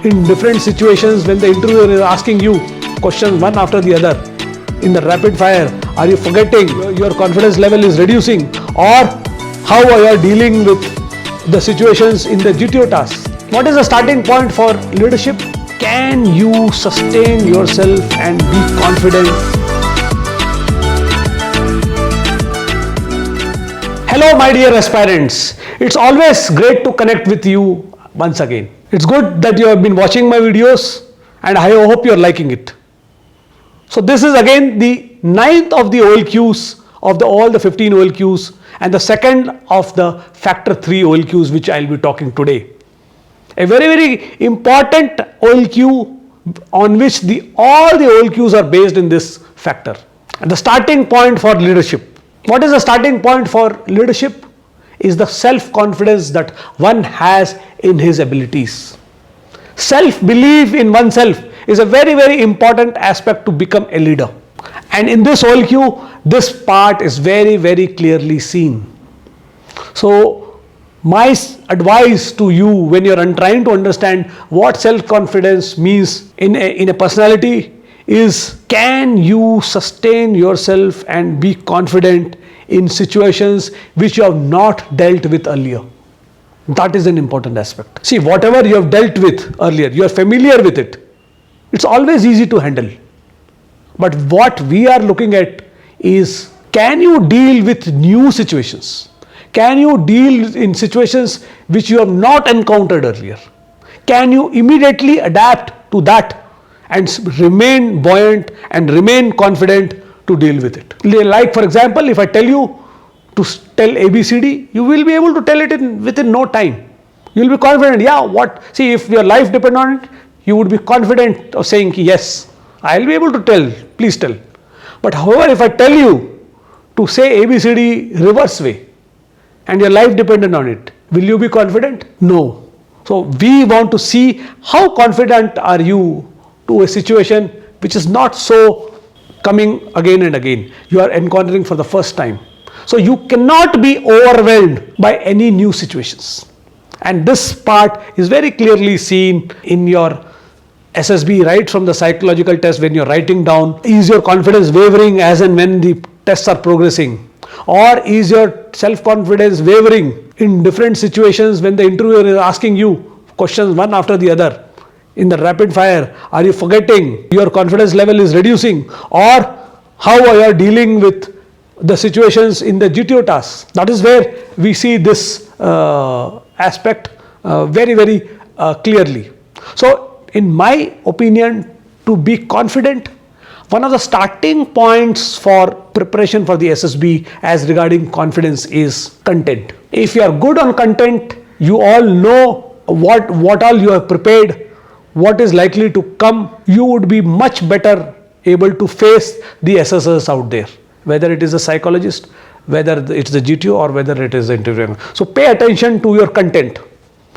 in different situations when the interviewer is asking you questions one after the other in the rapid fire? Are you forgetting? Your confidence level is reducing? Or how are you dealing with the situations in the GTO tasks? What is the starting point for leadership? Can you sustain yourself and be confident? Hello my dear aspirants, it's always great to connect with you once again. It's good that you have been watching my videos and I hope you're liking it. So this is again the 9th of the OLQs of all the 15 OLQs and the second of the Factor 3 OLQs which I'll be talking today. A very important OLQ on which all the OLQs are based in this factor. And the starting point for leadership. What is the starting point for leadership? Is the self-confidence that one has in his abilities. Self-belief in oneself is a very important aspect to become a leader. And in this OLQ, this part is very clearly seen. So my advice to you when you're trying to understand what self-confidence means in a personality is, can you sustain yourself and be confident in situations which you have not dealt with earlier? That is an important aspect. See, whatever you have dealt with earlier, you are familiar with it. It's always easy to handle. But what we are looking at is, can you deal with new situations? Can you deal in situations which you have not encountered earlier? Can you immediately adapt to that and remain buoyant and remain confident to deal with it? Like for example, if I tell you to tell ABCD, you will be able to tell it within no time. You will be confident. See, if your life depends on it, you would be confident of saying, yes, I will be able to tell, please tell. But however, if I tell you to say ABCD reverse way and your life depended on it, will you be confident? No. So we want to see how confident are you to a situation which is not so coming again and again. You are encountering for the first time. So you cannot be overwhelmed by any new situations. And this part is very clearly seen in your SSB, right from the psychological test. When you're writing down, is your confidence wavering as and when the tests are progressing? Or is your self-confidence wavering in different situations when the interviewer is asking you questions one after the other? In the rapid fire, are you forgetting? Your confidence level is reducing? Or how are you dealing with the situations in the GTO tasks? That is where we see this aspect very clearly. So in my opinion, to be confident, one of the starting points for preparation for the SSB as regarding confidence is content. If you are good on content, you all know what all you have prepared, what is likely to come, you would be much better able to face the assessors out there, whether it is a psychologist, whether it's the GTO or whether it is the interviewer. So pay attention to your content.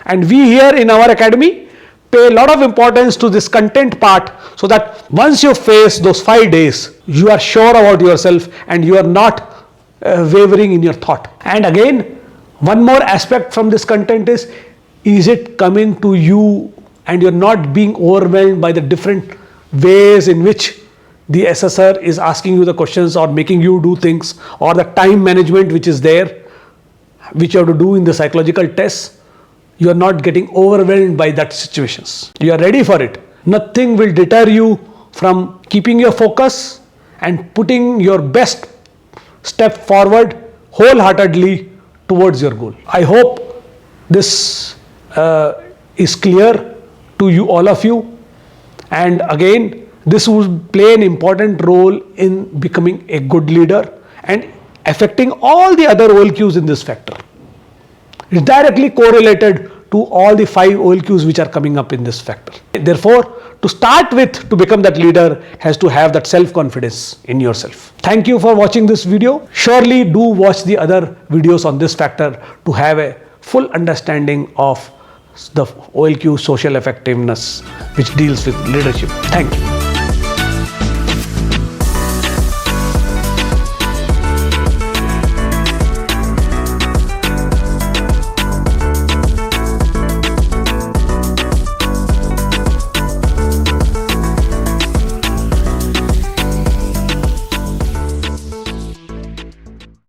And we here in our academy pay a lot of importance to this content part, so that once you face those 5 days, you are sure about yourself and you are not wavering in your thought. And again, one more aspect from this content is it coming to you and you're not being overwhelmed by the different ways in which the assessor is asking you the questions or making you do things, or the time management which is there, which you have to do in the psychological tests. You are not getting overwhelmed by that situations. You are ready for it. Nothing will deter you from keeping your focus and putting your best step forward wholeheartedly towards your goal. I hope this is clear to you, all of you. And again, this will play an important role in becoming a good leader and affecting all the other OLQs in this factor. It's directly correlated to all the 5 OLQs which are coming up in this factor. Therefore, to start with, to become that leader has to have that self-confidence in yourself. Thank you for watching this video. Surely do watch the other videos on this factor to have a full understanding of the OLQ social effectiveness which deals with leadership. Thank you.